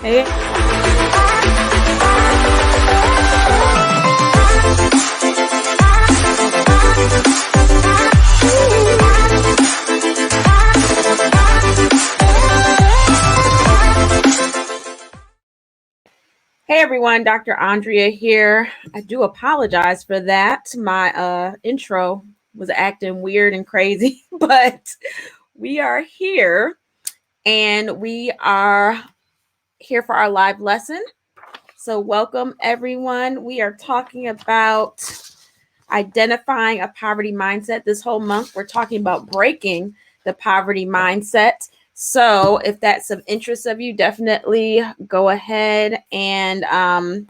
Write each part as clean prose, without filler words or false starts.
Hey. Hey everyone, Dr. Andrea here. I do apologize for that. My intro was acting weird and crazy, but we are here and we are here for our live lesson. So, welcome everyone. We are talking about identifying a poverty mindset. This whole month, we're talking about breaking the poverty mindset. So, if that's of interest of you, definitely go ahead and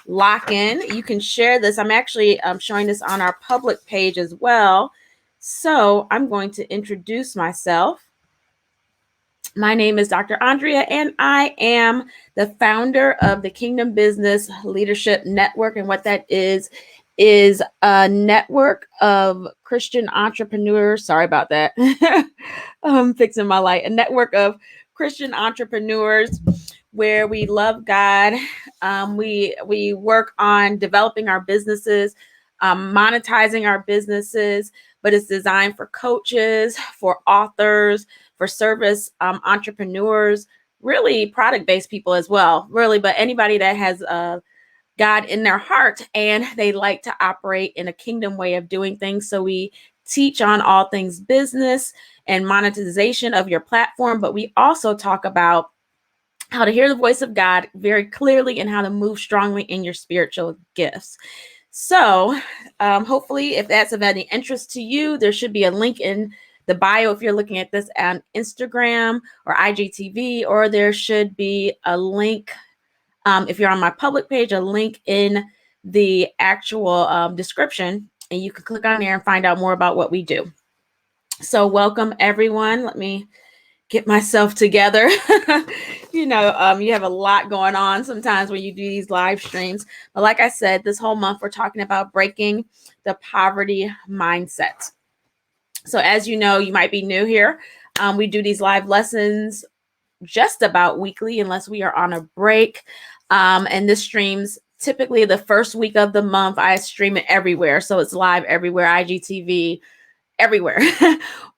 lock in. You can share this. I'm actually showing this on our public page as well. So, I'm going to introduce myself. My name is Dr. Andrea, and I am the founder of the Kingdom Business Leadership Network. And what that is a network of Christian entrepreneurs. Sorry about that. I'm fixing my light. A network of Christian entrepreneurs where we love God. We work on developing our businesses, monetizing our businesses, but it's designed for coaches, for authors, for service entrepreneurs, really product-based people as well, really, but anybody that has God in their heart and they like to operate in a kingdom way of doing things. So we teach on all things business and monetization of your platform, but we also talk about how to hear the voice of God very clearly and how to move strongly in your spiritual gifts. So hopefully, if that's of any interest to you, there should be a link in the bio if you're looking at this on Instagram or IGTV, or there should be a link if you're on my public page, a link in the actual description, and you can click on there and find out more about what we do. So welcome everyone. Let me get myself together. You have a lot going on sometimes when you do these live streams. But like I said, this whole month we're talking about breaking the poverty mindset. So as you know, you might be new here. We do these live lessons just about weekly unless we are on a break. And this streams typically the first week of the month. I stream it everywhere. So it's live everywhere, IGTV, everywhere.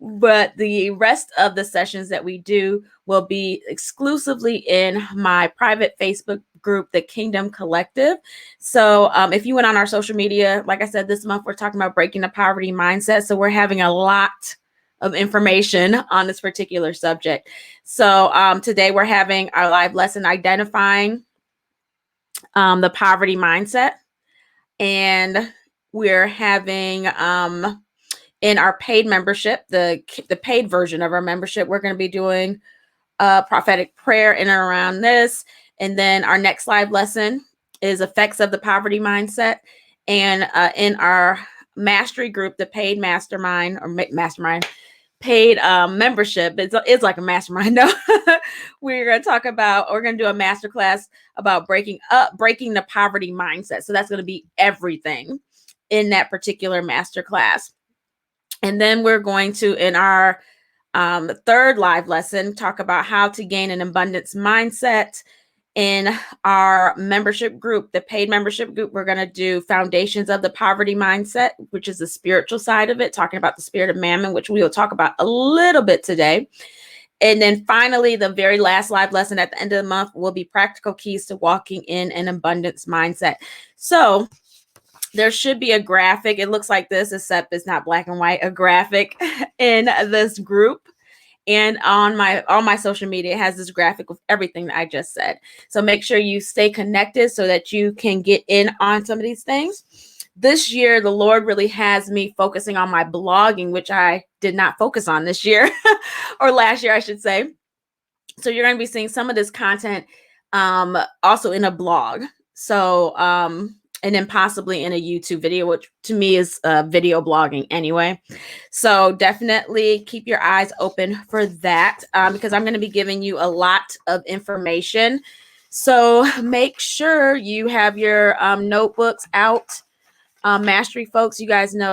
But the rest of the sessions that we do will be exclusively in my private Facebook group, the Kingdom Collective. So if you went on our social media, like I said, this month we're talking about breaking the poverty mindset. So we're having a lot of information on this particular subject. So today we're having our live lesson identifying the poverty mindset, and we're having in our paid membership, the paid version of our membership, we're going to be doing a prophetic prayer in and around this. And then our next live lesson is effects of the poverty mindset. And in our mastery group, the paid mastermind or mastermind paid membership, it's like a mastermind. No, we're going to do a masterclass about breaking the poverty mindset. So that's going to be everything in that particular masterclass. And then we're going to, in our third live lesson, talk about how to gain an abundance mindset. In our membership group, the paid membership group, we're going to do foundations of the poverty mindset, which is the spiritual side of it, talking about the spirit of mammon, which we will talk about a little bit today. And then finally, the very last live lesson at the end of the month will be practical keys to walking in an abundance mindset. So there should be a graphic. It looks like this, except it's not black and white, a graphic in this group. And on my social media, it has this graphic with everything that I just said. So make sure you stay connected so that you can get in on some of these things. This year, the Lord really has me focusing on my blogging, which I did not focus on this year or last year, I should say. So you're going to be seeing some of this content also in a blog. So, and then possibly in a YouTube video, which to me is video blogging anyway. So definitely keep your eyes open for that because I'm going to be giving you a lot of information. So make sure you have your notebooks out. Mastery folks, you guys know,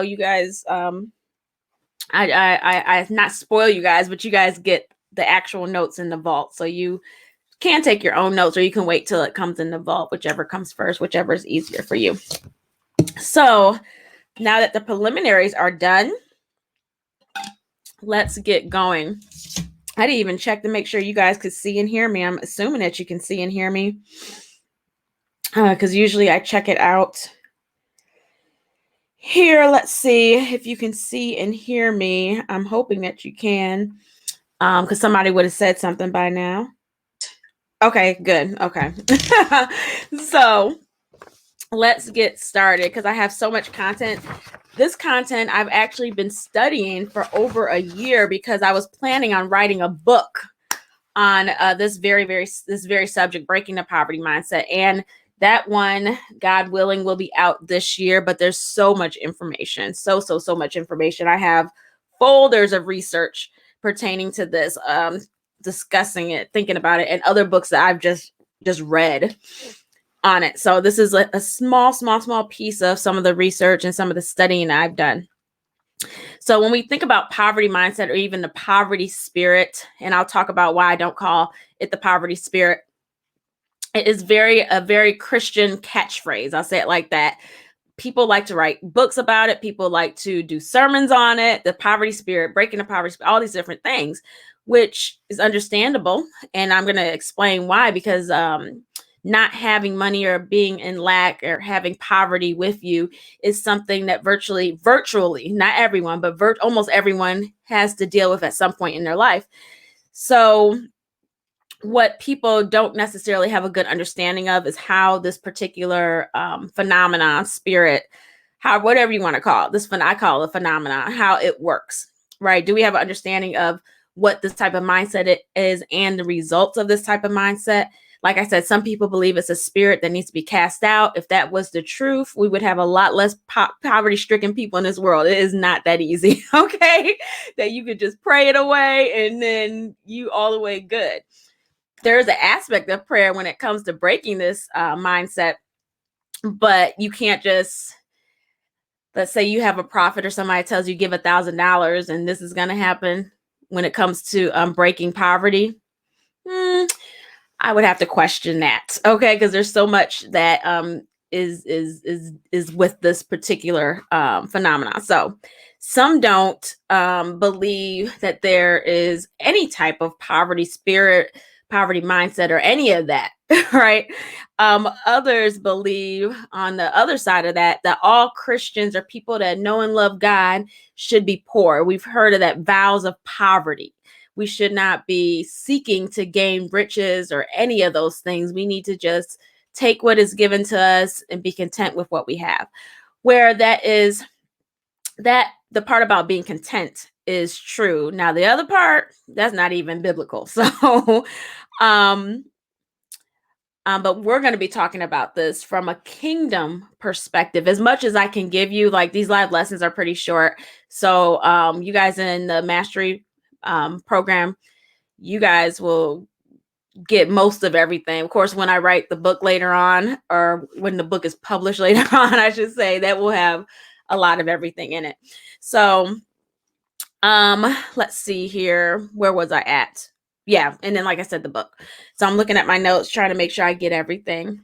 I not spoil you guys, but you guys get the actual notes in the vault. So you can take your own notes, or you can wait till it comes in the vault, whichever comes first, whichever is easier for you. So now that the preliminaries are done, let's get going. I didn't even check to make sure you guys could see and hear me. I'm assuming that you can see and hear me, because usually I check it out. Here, let's see if you can see and hear me. I'm hoping that you can, because somebody would have said something by now. Okay, good. Okay. So let's get started, because I have so much content. This content I've actually been studying for over a year, because I was planning on writing a book on this very subject, breaking the poverty mindset. And that one, God willing, will be out this year. But there's so much information, so much information. I have folders of research pertaining to this, discussing it, thinking about it, and other books that I've just read on it. So this is a small piece of some of the research and some of the studying I've done. So when we think about poverty mindset, or even the poverty spirit, and I'll talk about why I don't call it the poverty spirit, it is a very Christian catchphrase. I'll say it like that. People like to write books about it. People like to do sermons on it. The poverty spirit, breaking the poverty spirit, all these different things, which is understandable. And I'm going to explain why, because not having money, or being in lack, or having poverty with you is something that virtually, not everyone, but almost everyone has to deal with at some point in their life. So what people don't necessarily have a good understanding of is how this particular phenomenon, spirit, whatever you want to call it, I call it a phenomenon, how it works, right? Do we have an understanding of what this type of mindset it is and the results of this type of mindset? Like I said, some people believe it's a spirit that needs to be cast out. If that was the truth, we would have a lot less poverty-stricken people in this world. It is not that easy, okay? That you could just pray it away and then you all the way good. There's an aspect of prayer when it comes to breaking this mindset, but you can't just, let's say you have a prophet or somebody tells you give $1,000 and this is going to happen when it comes to breaking poverty. I would have to question that, okay? Because there's so much that is with this particular phenomenon. So some don't believe that there is any type of poverty spirit, poverty mindset, or any of that, right? Others believe on the other side of that all Christians, or people that know and love God, should be poor. We've heard of that, vows of poverty. We should not be seeking to gain riches or any of those things. We need to just take what is given to us and be content with what we have. Where the part about being content is true. Now, the other part, that's not even biblical. So, but we're going to be talking about this from a kingdom perspective, as much as I can give you. Like, these live lessons are pretty short. So you guys in the mastery program, you guys will get most of everything. Of course, when I write the book later on, or when the book is published later on, I should say, that will have a lot of everything in it. So let's see here. Where was I at? Yeah. And then, like I said, the book. So I'm looking at my notes, trying to make sure I get everything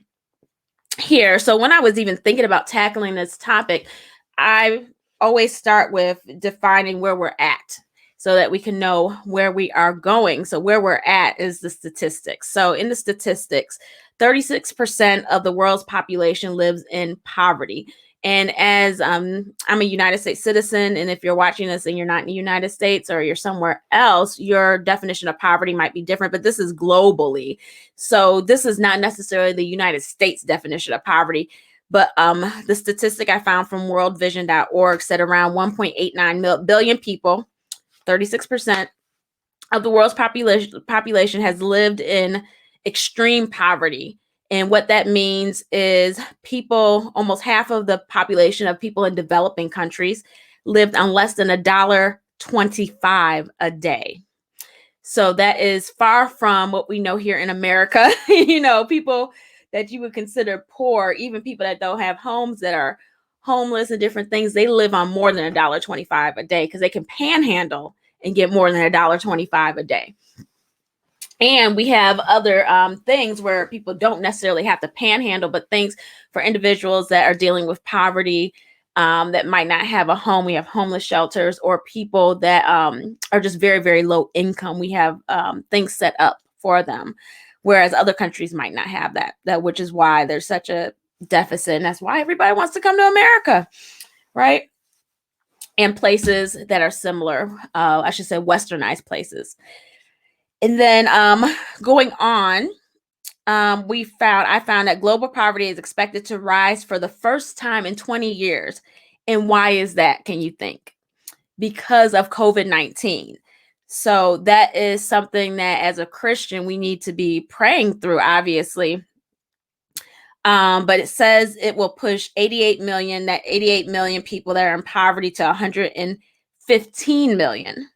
here. So when I was even thinking about tackling this topic, I always start with defining where we're at, so that we can know where we are going. So where we're at is the statistics. So in the statistics, 36% of the world's population lives in poverty. And as I'm a United States citizen, and if you're watching this and you're not in the United States, or you're somewhere else, your definition of poverty might be different, but this is globally. So this is not necessarily the United States definition of poverty. But the statistic I found from worldvision.org said around 1.89 billion people, 36% of the world's population has lived in extreme poverty. And what that means is almost half of the population of people in developing countries lived on less than $1.25 a day. So that is far from what we know here in America. People that you would consider poor, even people that don't have homes, that are homeless and different things, they live on more than $1.25 a day, because they can panhandle and get more than $1.25 a day. And we have other things where people don't necessarily have to panhandle, but things for individuals that are dealing with poverty, that might not have a home. We have homeless shelters, or people that are just very, very low income. We have things set up for them, whereas other countries might not have that, which is why there's such a deficit. And that's why everybody wants to come to America, right? And places that are similar, I should say westernized places. And then going on, I found that global poverty is expected to rise for the first time in 20 years. And why is that, can you think? Because of COVID-19. So that is something that as a Christian, we need to be praying through, obviously. But it says it will push 88 million people that are in poverty to 115 million.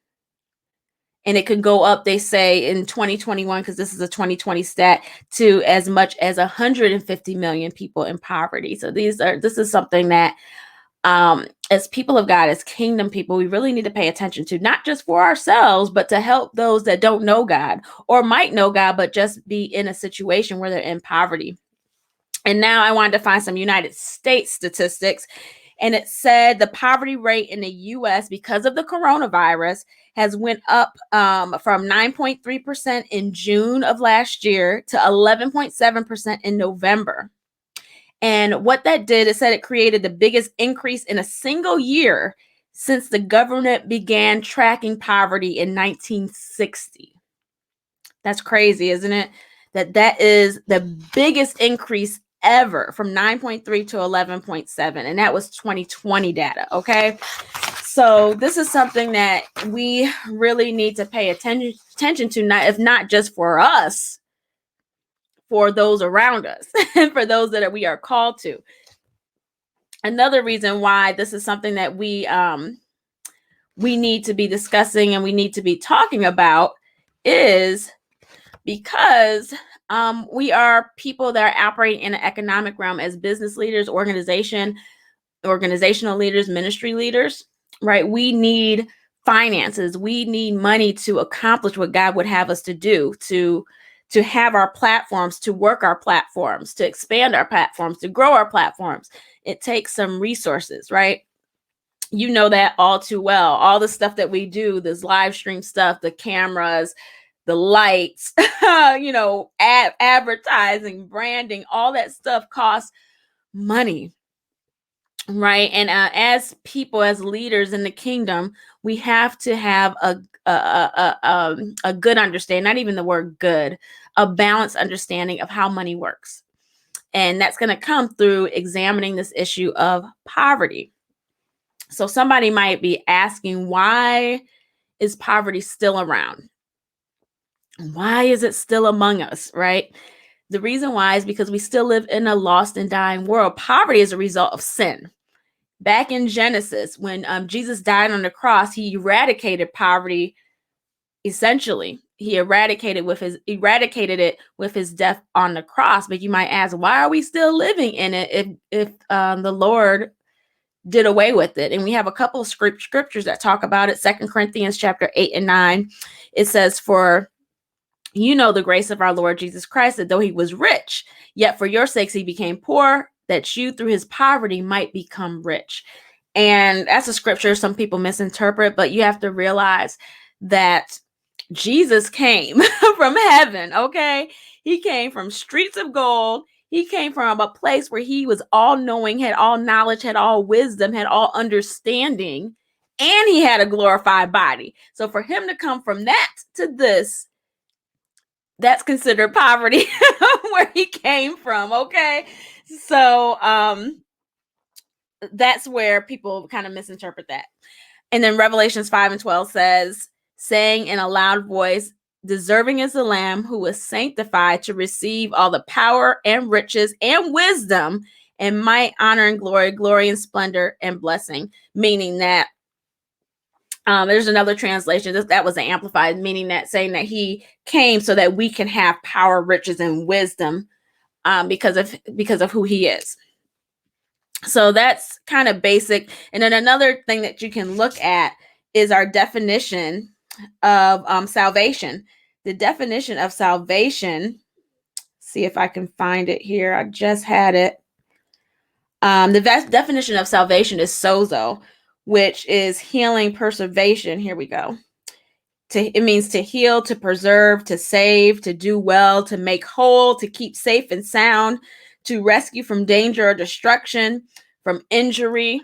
And it could go up, they say, in 2021, because this is a 2020 stat, to as much as 150 million people in poverty. So this is something that, as people of God, as kingdom people, we really need to pay attention to, not just for ourselves, but to help those that don't know God or might know God, but just be in a situation where they're in poverty. And now I wanted to find some United States statistics. And it said the poverty rate in the U.S. because of the coronavirus has went up from 9.3% in June of last year to 11.7% in November. And what that did, it said it created the biggest increase in a single year since the government began tracking poverty in 1960. That's crazy, isn't it? That is the biggest increase ever, from 9.3 to 11.7, and that was 2020 data. Okay, so this is something that we really need to pay attention to, if not just for us, for those around us, and for those that we are called to. Another reason why this is something that we need to be discussing and we need to be talking about is because we are people that are operating in an economic realm as business leaders, organizational leaders, ministry leaders, right? We need finances. We need money to accomplish what God would have us to do, to have our platforms, to work our platforms, to expand our platforms, to grow our platforms. It takes some resources, right? You know that all too well. All the stuff that we do, this live stream stuff, the cameras, the lights, advertising, branding, all that stuff costs money, right? And as people, as leaders in the kingdom, we have to have a good understanding, not even the word good, a balanced understanding of how money works. And that's going to come through examining this issue of poverty. So somebody might be asking, why is poverty still around? Why is it still among us, right? The reason why is because we still live in a lost and dying world. Poverty is a result of sin. Back in Genesis, when Jesus died on the cross, he eradicated poverty. Essentially, he eradicated it with his death on the cross. But you might ask, why are we still living in it if the Lord did away with it? And we have a couple of scriptures that talk about it. 2 Corinthians chapter 8 and 9. It says, for you know the grace of our Lord Jesus Christ, that though he was rich, yet for your sakes he became poor, that you through his poverty might become rich. And that's a scripture some people misinterpret, but you have to realize that Jesus came from heaven, okay? He came from streets of gold. He came from a place where he was all knowing, had all knowledge, had all wisdom, had all understanding, and he had a glorified body. So for him to come from that to this, that's considered poverty where he came from. Okay. So that's where people kind of misinterpret that. And then Revelations 5 and 12 says, saying in a loud voice, deserving is the Lamb who was sanctified to receive all the power and riches and wisdom and might, honor and glory and splendor and blessing. Meaning that there's another translation that was amplified, meaning that saying that he came so that we can have power, riches, and wisdom because of who he is. So that's kind of basic. And then another thing that you can look at is our definition of salvation. the definition of salvation, see if I can find it here. I just had it. The definition of salvation is sozo, which is healing, preservation. Here we go. It means to heal, to preserve, to save, to do well, to make whole, to keep safe and sound, to rescue from danger or destruction, from injury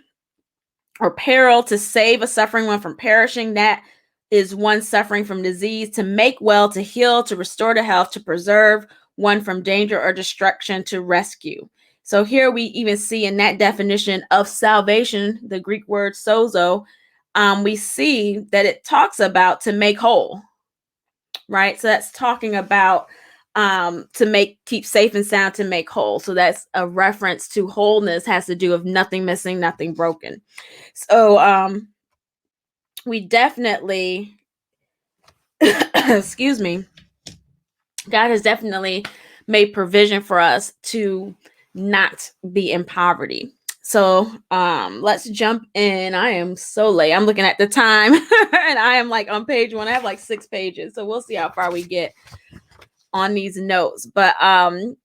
or peril, to save a suffering one from perishing. That is one suffering from disease. To make well, to heal, to restore to health, to preserve one from danger or destruction, to rescue. So here we even see in that definition of salvation, the Greek word sozo, we see that it talks about to make whole, right? So that's talking about to keep safe and sound, to make whole. So that's a reference to wholeness, has to do with nothing missing, nothing broken. So we definitely, excuse me, God has definitely made provision for us to not be in poverty. So let's jump in. I am so late. I'm looking at the time and I am like on page 1. I have like 6 pages. So we'll see how far we get on these notes. But when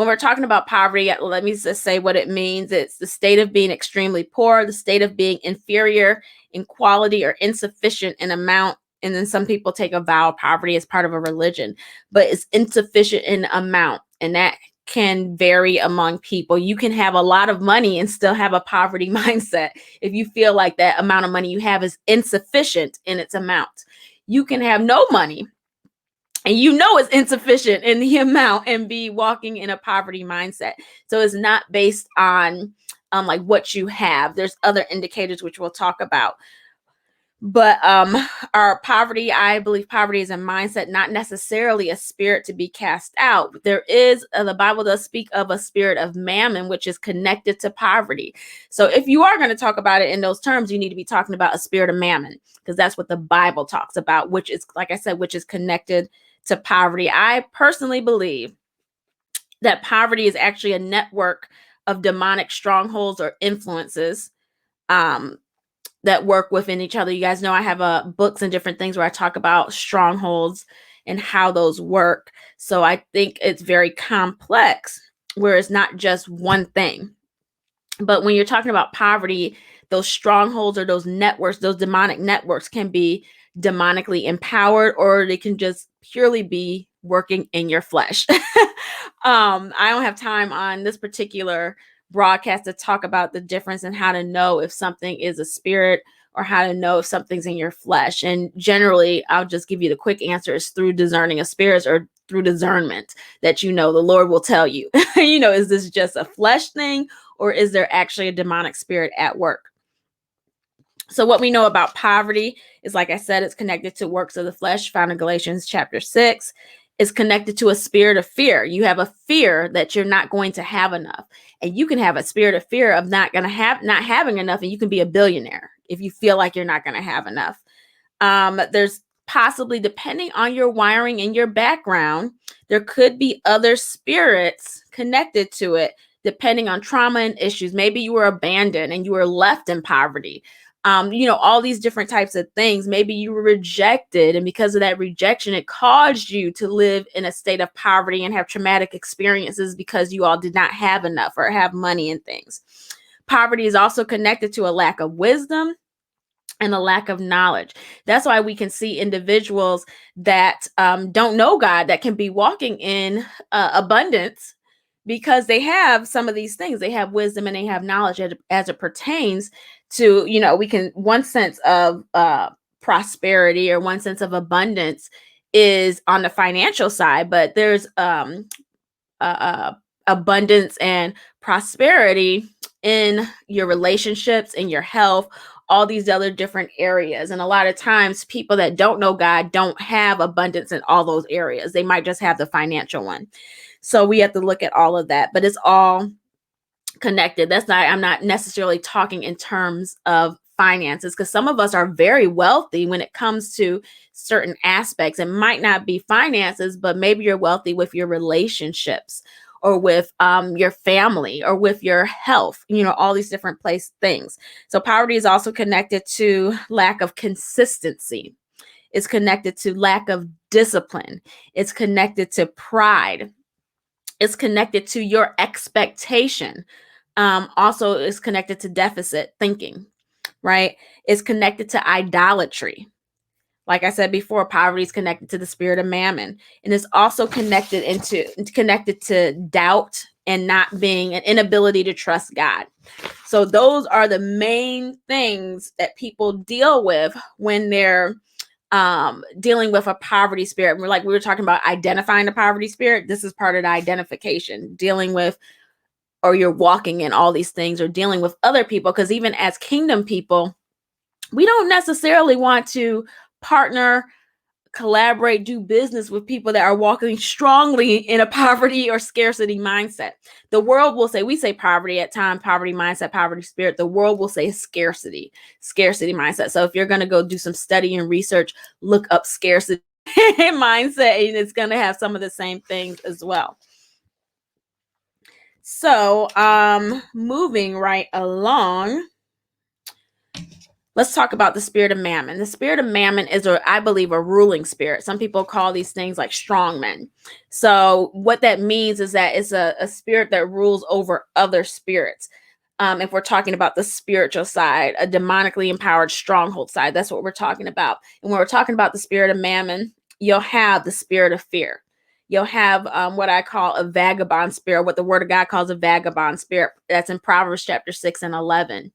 we're talking about poverty, let me just say what it means. It's the state of being extremely poor, the state of being inferior in quality or insufficient in amount. And then some people take a vow of poverty as part of a religion, but it's insufficient in amount. And that can vary among people. You can have a lot of money and still have a poverty mindset if you feel like that amount of money you have is insufficient in its amount. You can have no money and you know it's insufficient in the amount and be walking in a poverty mindset. So it's not based on like what you have. There's other indicators which we'll talk about. But our poverty, I believe poverty is a mindset, not necessarily a spirit to be cast out. There is, the Bible does speak of a spirit of mammon, which is connected to poverty. So if you are going to talk about it in those terms, you need to be talking about a spirit of mammon, because that's what the Bible talks about, which is, like I said, which is connected to poverty. I personally believe that poverty is actually a network of demonic strongholds or influences that work within each other. You guys know I have books and different things where I talk about strongholds and how those work. So I think it's very complex, where it's not just one thing. But when you're talking about poverty, those strongholds or those networks, those demonic networks, can be demonically empowered, or they can just purely be working in your flesh. I don't have time on this particular broadcast to talk about the difference and how to know if something is a spirit or how to know if something's in your flesh. And generally, I'll just give you the quick answer is through discerning of spirits, or through discernment, that the Lord will tell you, is this just a flesh thing, or is there actually a demonic spirit at work? So what we know about poverty is, like I said, it's connected to works of the flesh, found in Galatians chapter 6. Is connected to a spirit of fear. You have a fear that you're not going to have enough. And you can have a spirit of fear of not having enough, and you can be a billionaire if you feel like you're not going to have enough. There's possibly, depending on your wiring and your background, there could be other spirits connected to it, depending on trauma and issues. Maybe you were abandoned and you were left in poverty. All these different types of things. Maybe you were rejected, and because of that rejection, it caused you to live in a state of poverty and have traumatic experiences because you all did not have enough or have money and things. Poverty is also connected to a lack of wisdom and a lack of knowledge. That's why we can see individuals that don't know God that can be walking in abundance, because they have some of these things. They have wisdom and they have knowledge as it pertains to, we can, one sense of prosperity or one sense of abundance is on the financial side, but there's abundance and prosperity in your relationships, in your health, all these other different areas. And a lot of times people that don't know God don't have abundance in all those areas. They might just have the financial one. So we have to look at all of that, but it's all connected. I'm not necessarily talking in terms of finances, because some of us are very wealthy when it comes to certain aspects. It might not be finances, but maybe you're wealthy with your relationships, or with your family, or with your health, all these different things. So poverty is also connected to lack of consistency. It's connected to lack of discipline. It's connected to pride. It's connected to your expectation. Also, it's connected to deficit thinking, right? It's connected to idolatry. Like I said before, poverty is connected to the spirit of mammon, and it's also connected to doubt and not being an inability to trust God. So those are the main things that people deal with when they're dealing with a poverty spirit. We were talking about identifying the poverty spirit. This is part of the identification, dealing with, or you're walking in all these things, or dealing with other people. Because even as kingdom people, we don't necessarily want to partner, collaborate, do business with people that are walking strongly in a poverty or scarcity mindset. The world will say, we say poverty at times, poverty mindset, poverty spirit. The world will say scarcity mindset. So if you're going to go do some study and research, look up scarcity mindset, and it's going to have some of the same things as well. So moving right along, let's talk about the spirit of mammon. The spirit of mammon is, I believe, a ruling spirit. Some people call these things like strong men. So what that means is that it's a spirit that rules over other spirits. If we're talking about the spiritual side, a demonically empowered stronghold side, that's what we're talking about. And when we're talking about the spirit of mammon, you'll have the spirit of fear. You'll have what I call a vagabond spirit, what the word of God calls a vagabond spirit. That's in Proverbs chapter 6 and 11.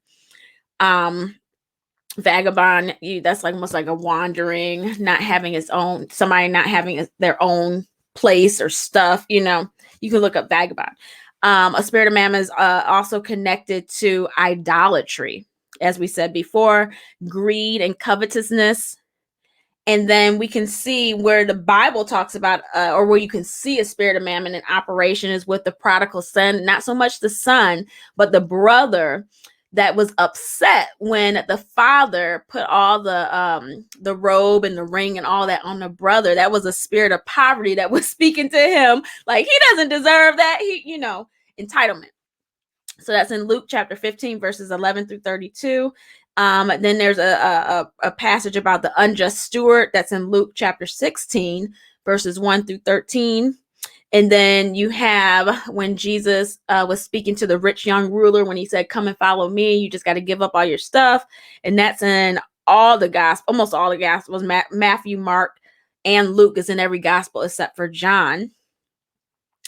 Vagabond, that's like almost like a wandering, not having its own, somebody not having their own place or stuff. You can look up vagabond. A spirit of mammon is also connected to idolatry, as we said before, greed and covetousness. And then we can see where the Bible talks about, or where you can see a spirit of mammon in operation, is with the prodigal son. Not so much the son, but the brother that was upset when the father put all the robe and the ring and all that on the brother. That was a spirit of poverty that was speaking to him, like he doesn't deserve that. Entitlement. So that's in Luke chapter 15, verses 11 through 32. Then there's a passage about the unjust steward. That's in Luke chapter 16, verses 1 through 13. And then you have when Jesus was speaking to the rich young ruler, when he said, come and follow me, you just got to give up all your stuff. And that's in all the gospel, almost all the gospels. Matthew, Mark, and Luke is in every gospel except for John.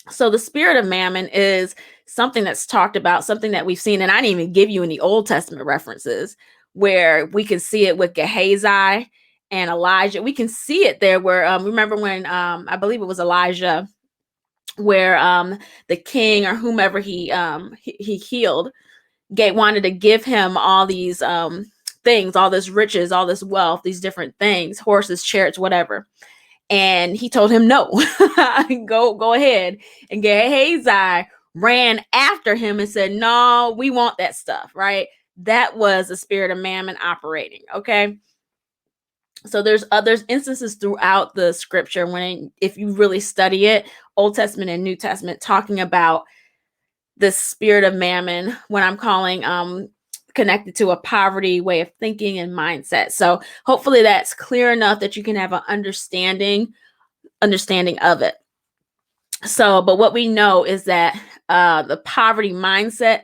So the spirit of mammon is something that's talked about, something that we've seen. And I didn't even give you any Old Testament references where we can see it with Gehazi and Elijah. We can see it there where, remember when I believe it was Elijah, where the king or whomever he healed wanted to give him all these things, all this riches, all this wealth, these different things, horses, chariots, whatever. And he told him, no, go ahead. And Gehazi ran after him and said, no, we want that stuff, right? That was a spirit of mammon operating, okay? So there's instances throughout the scripture if you really study it, Old Testament and New Testament, talking about the spirit of mammon, what I'm calling connected to a poverty way of thinking and mindset. So hopefully that's clear enough that you can have an understanding of it. So, but what we know is that the poverty mindset,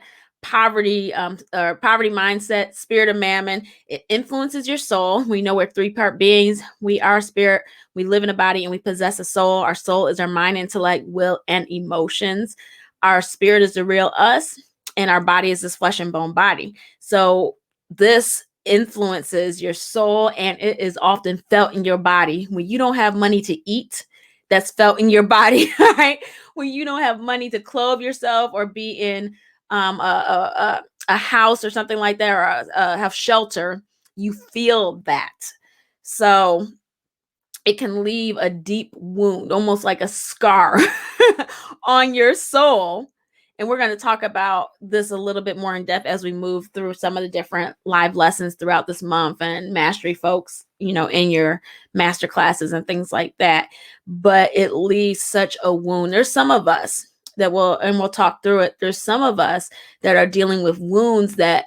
spirit of mammon, it influences your soul. We know we're 3-part beings. We are spirit, we live in a body, and we possess a soul. Our soul is our mind, intellect, will, and emotions. Our spirit is the real us, and our body is this flesh and bone body. So this influences your soul, and it is often felt in your body. When you don't have money to eat, that's felt in your body, right? When you don't have money to clothe yourself or be in a house or something like that, or have shelter, you feel that. So it can leave a deep wound, almost like a scar on your soul. And we're going to talk about this a little bit more in depth as we move through some of the different live lessons throughout this month, and mastery folks, in your master classes and things like that. But it leaves such a wound. There's some of us we'll talk through it. There's some of us that are dealing with wounds that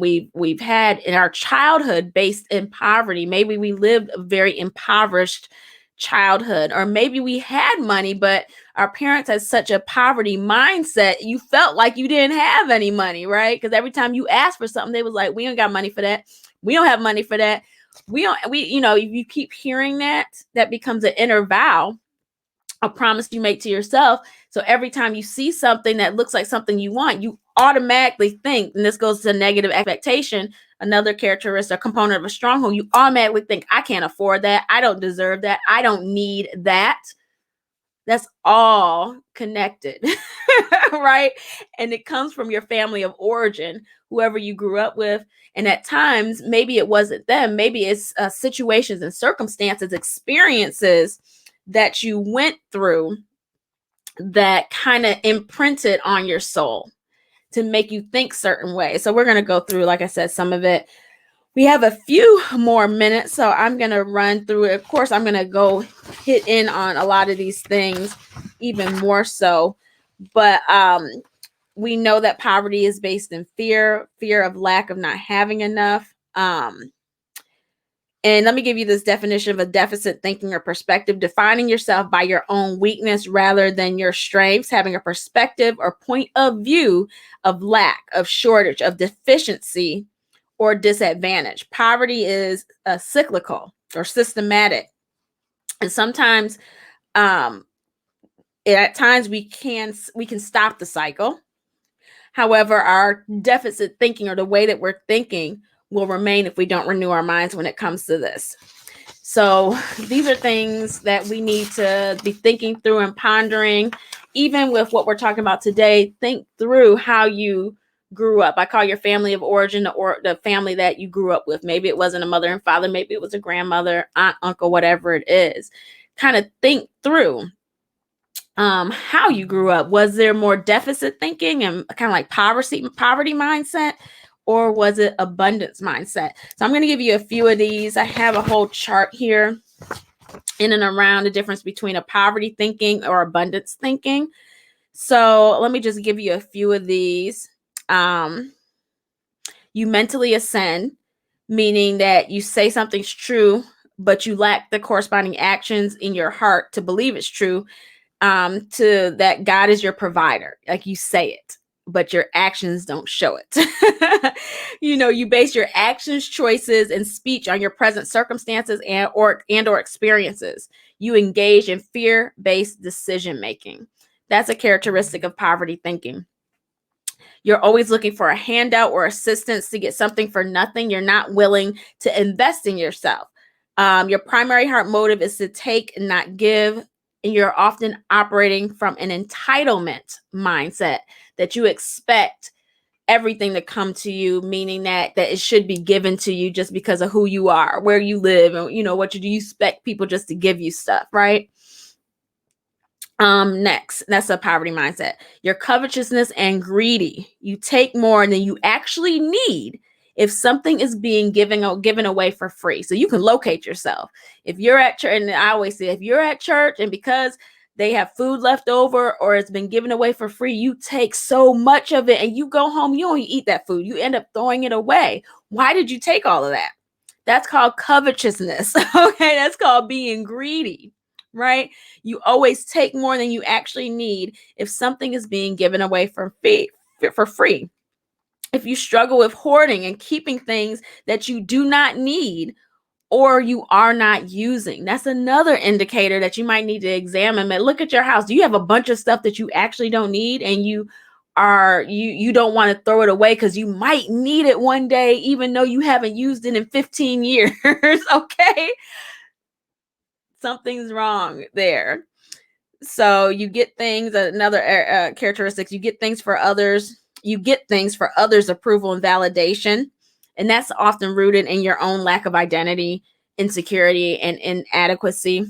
we've had in our childhood based in poverty. Maybe we lived a very impoverished childhood, or maybe we had money, but our parents had such a poverty mindset, you felt like you didn't have any money, right? Because every time you asked for something, they was like, we don't got money for that. We don't have money for that. If you keep hearing that, that becomes an inner vow, a promise you make to yourself. So every time you see something that looks like something you want, you automatically think, and this goes to negative expectation, another characteristic, component of a stronghold, you automatically think, I can't afford that. I don't deserve that. I don't need that. That's all connected, right? And it comes from your family of origin, whoever you grew up with. And at times, maybe it wasn't them. Maybe it's situations and circumstances, experiences that you went through that kind of imprinted on your soul to make you think certain ways. So we're going to go through, like I said, some of it. We have a few more minutes, so I'm going to run through it. Of course, I'm going to go hit in on a lot of these things even more so. But we know that poverty is based in fear of lack of not having enough. And let me give you this definition of a deficit thinking or perspective: defining yourself by your own weakness rather than your strengths, having a perspective or point of view of lack, of shortage, of deficiency, or disadvantage. Poverty is cyclical or systematic. And sometimes at times we can stop the cycle. However, our deficit thinking, or the way that we're thinking, will remain if we don't renew our minds when it comes to this. So these are things that we need to be thinking through and pondering. Even with what we're talking about today, think through how you grew up. I call your family of origin or the family that you grew up with. Maybe it wasn't a mother and father. Maybe it was a grandmother, aunt, uncle, whatever it is. Kind of think through how you grew up. Was there more deficit thinking and kind of like poverty mindset, or was it abundance mindset? So I'm going to give you a few of these. I have a whole chart here in and around the difference between a poverty thinking or abundance thinking. So let me just give you a few of these. You mentally ascend, meaning that you say something's true, but you lack the corresponding actions in your heart to believe it's true. To that God is your provider. Like, you say it, but your actions don't show it. You base your actions, choices, and speech on your present circumstances or experiences. You engage in fear-based decision making. That's a characteristic of poverty thinking. You're always looking for a handout or assistance to get something for nothing. You're not willing to invest in yourself. Your primary heart motive is to take and not give. And you're often operating from an entitlement mindset, that you expect everything to come to you, meaning that it should be given to you just because of who you are, where you live, and what you do. You expect people just to give you stuff, right? Next, that's a poverty mindset. Your covetousness and greedy. You take more than you actually need if something is being given away for free. So you can locate yourself. If you're at church, and I always say, if you're at church and because they have food left over or it's been given away for free, you take so much of it and you go home, you don't eat that food. You end up throwing it away. Why did you take all of that? That's called covetousness. Okay, that's called being greedy, right? You always take more than you actually need if something is being given away for free. If you struggle with hoarding and keeping things that you do not need or you are not using, that's another indicator that you might need to examine. Look at your house. Do you have a bunch of stuff that you actually don't need and you don't want to throw it away because you might need it one day, even though you haven't used it in 15 years? Okay, something's wrong there. So you get things, another characteristics, you get things for others. You get things for others' approval and validation. And that's often rooted in your own lack of identity, insecurity, and inadequacy.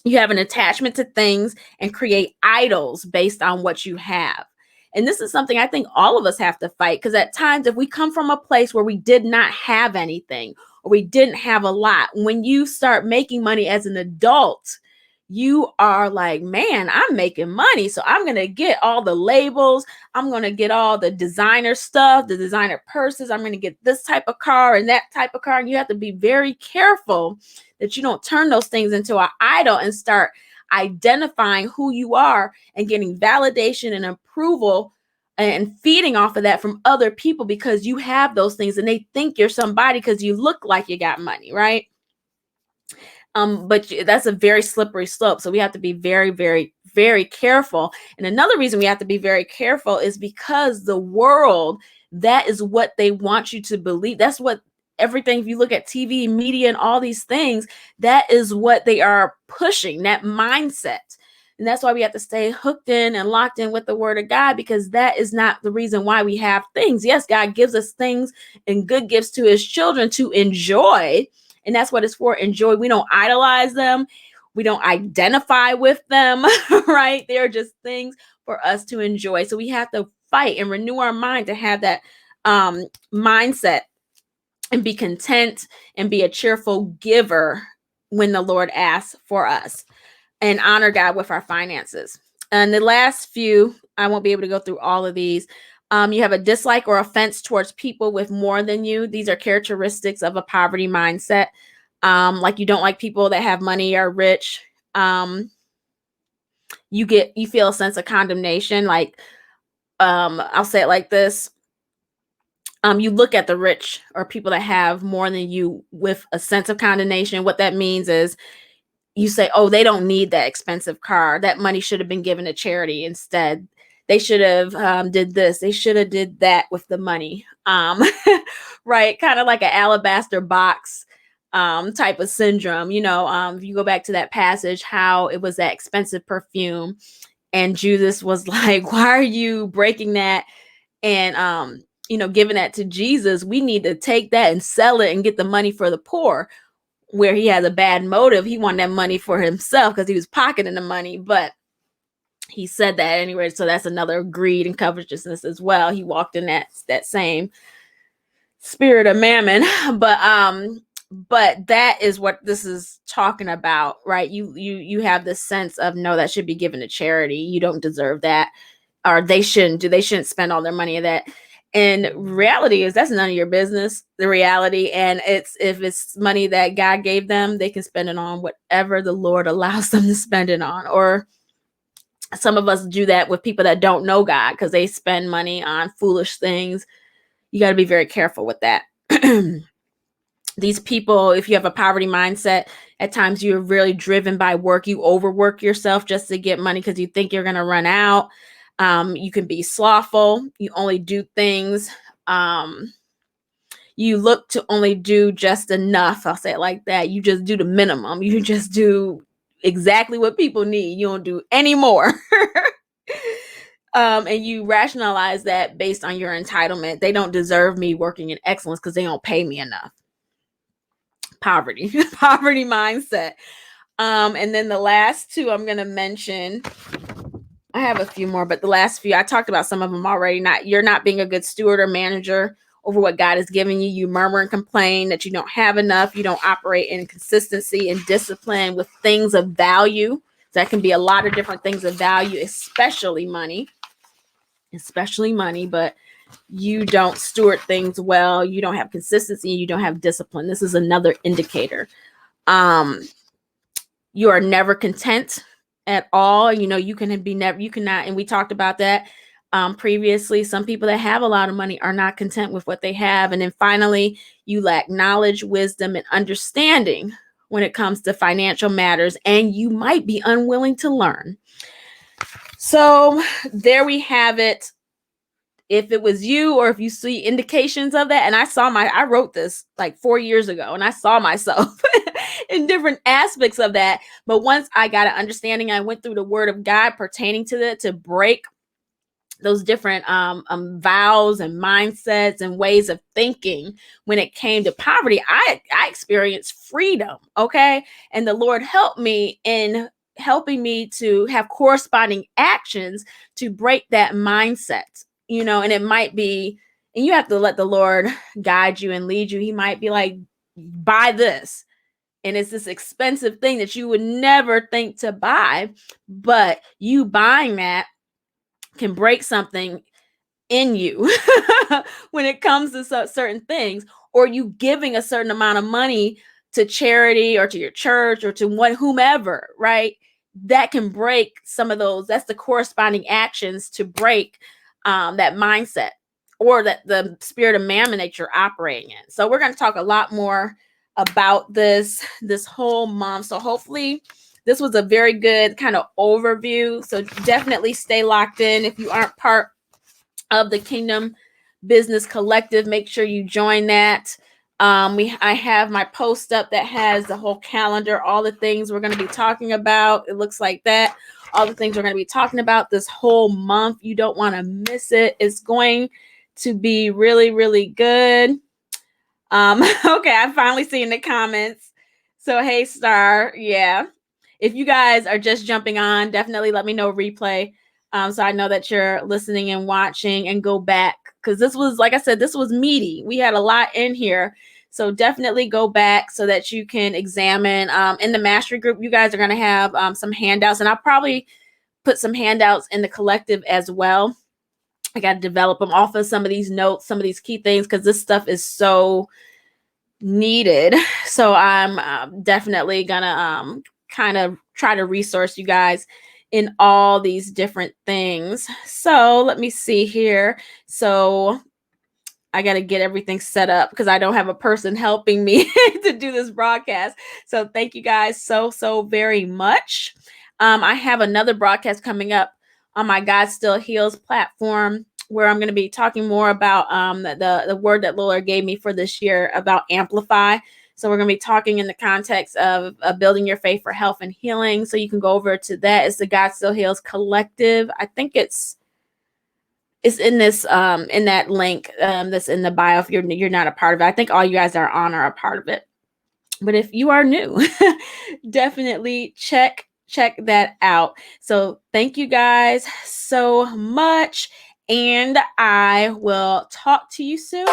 You have an attachment to things and create idols based on what you have. And this is something I think all of us have to fight, because at times, if we come from a place where we did not have anything or we didn't have a lot, when you start making money as an adult, you are like, man, I'm making money, so I'm going to get all the labels. I'm going to get all the designer stuff, the designer purses. I'm going to get this type of car and that type of car. And you have to be very careful that you don't turn those things into an idol and start identifying who you are and getting validation and approval and feeding off of that from other people because you have those things and they think you're somebody because you look like you got money, right? But that's a very slippery slope. So we have to be very, very, very careful. And another reason we have to be very careful is because the world, that is what they want you to believe. That's what everything, if you look at TV, media, and all these things, that is what they are pushing, that mindset. And that's why we have to stay hooked in and locked in with the word of God, because that is not the reason why we have things. Yes, God gives us things and good gifts to his children to enjoy. And that's what it's for. Enjoy. We don't idolize them. We don't identify with them, right? They're just things for us to enjoy. So we have to fight and renew our mind to have that mindset and be content and be a cheerful giver when the Lord asks for us, and honor God with our finances. And the last few, I won't be able to go through all of these. You have a dislike or offense towards people with more than you. These are characteristics of a poverty mindset. Like you don't like people that have money or rich. You feel a sense of condemnation. Like, I'll say it like this. You look at the rich or people that have more than you with a sense of condemnation. What that means is you say, oh, they don't need that expensive car. That money should have been given to charity instead. They should have did this. They should have did that with the money. Right? Kind of like an alabaster box type of syndrome. If you go back to that passage, how it was that expensive perfume. And Judas was like, why are you breaking that and, giving that to Jesus? We need to take that and sell it and get the money for the poor. Where he has a bad motive. He wanted that money for himself because he was pocketing the money, but he said that anyway. So that's another greed and covetousness as well. He walked in that same spirit of mammon, but that is what this is talking about, right? You have this sense of, no, that should be given to charity. You don't deserve that, or they shouldn't spend all their money on that. And reality is that's none of your business, the reality. And if it's money that God gave them, they can spend it on whatever the Lord allows them to spend it on. Or some of us do that with people that don't know God because they spend money on foolish things. You got to be very careful with that. These people, if you have a poverty mindset, at times you're really driven by work. You overwork yourself just to get money because you think you're going to run out. You can be slothful. You only do things. You look to only do just enough. I'll say it like that. You just do the minimum. You just do exactly what people need. You don't do any more. And you rationalize that based on your entitlement. They don't deserve me working in excellence because they don't pay me enough. Poverty mindset. And then the last two I'm going to mention, I have a few more, but the last few, I talked about some of them already. You're not being a good steward or manager over what God has given you. You murmur and complain that you don't have enough. You don't operate in consistency and discipline with things of value. So that can be a lot of different things of value, especially money, but you don't steward things well. You don't have consistency. You don't have discipline. This is another indicator. You are never content at all. You cannot, and we talked about that previously. Some people that have a lot of money are not content with what they have. And then finally, you lack knowledge, wisdom, and understanding when it comes to financial matters, and you might be unwilling to learn. So there we have it. If it was you, or if you see indications of that, and I wrote this like 4 years ago, and I saw myself in different aspects of that. But once I got an understanding, I went through the word of God pertaining to that, to break those different vows and mindsets and ways of thinking. When it came to poverty, I experienced freedom. Okay. And the Lord helped me in helping me to have corresponding actions to break that mindset. And it might be, and you have to let the Lord guide you and lead you. He might be like, buy this. and it's this expensive thing that you would never think to buy, but you buying that can break something in you when it comes to certain things, or you giving a certain amount of money to charity or to your church or to whomever, right? That can break some of those. That's the corresponding actions to break that mindset or that the spirit of mammon that you're operating in. So we're going to talk a lot more about this whole month. So hopefully this was a very good kind of overview. So definitely stay locked in. If you aren't part of the Kingdom Business Collective, make sure you join that. I have my post up that has the whole calendar, all the things we're going to be talking about. It looks like that. All the things we're going to be talking about this whole month. You don't want to miss it. It's going to be really, really good. Okay, I've finally seen the comments. So, hey, Star, yeah. If you guys are just jumping on, definitely let me know replay. So I know that you're listening and watching, and go back, because this was, like I said, this was meaty. We had a lot in here. So definitely go back so that you can examine. In the mastery group, you guys are going to have some handouts, and I'll probably put some handouts in the collective as well. I got to develop them off of some of these notes, some of these key things, because this stuff is so needed. So I'm definitely gonna kind of try to resource you guys in all these different things. So let me see here. So I got to get everything set up because I don't have a person helping me to do this broadcast. So thank you guys so very much. I have another broadcast coming up on my God Still Heals platform, where I'm going to be talking more about the word that Lord gave me for this year about amplify. So we're going to be talking in the context of building your faith for health and healing. So you can go over to that. It's the God Still Heals Collective. I think it's in this in that link that's in the bio. If you're not a part of it, I think all you guys are a part of it. But if you are new, definitely check that out. So thank you guys so much, and I will talk to you soon.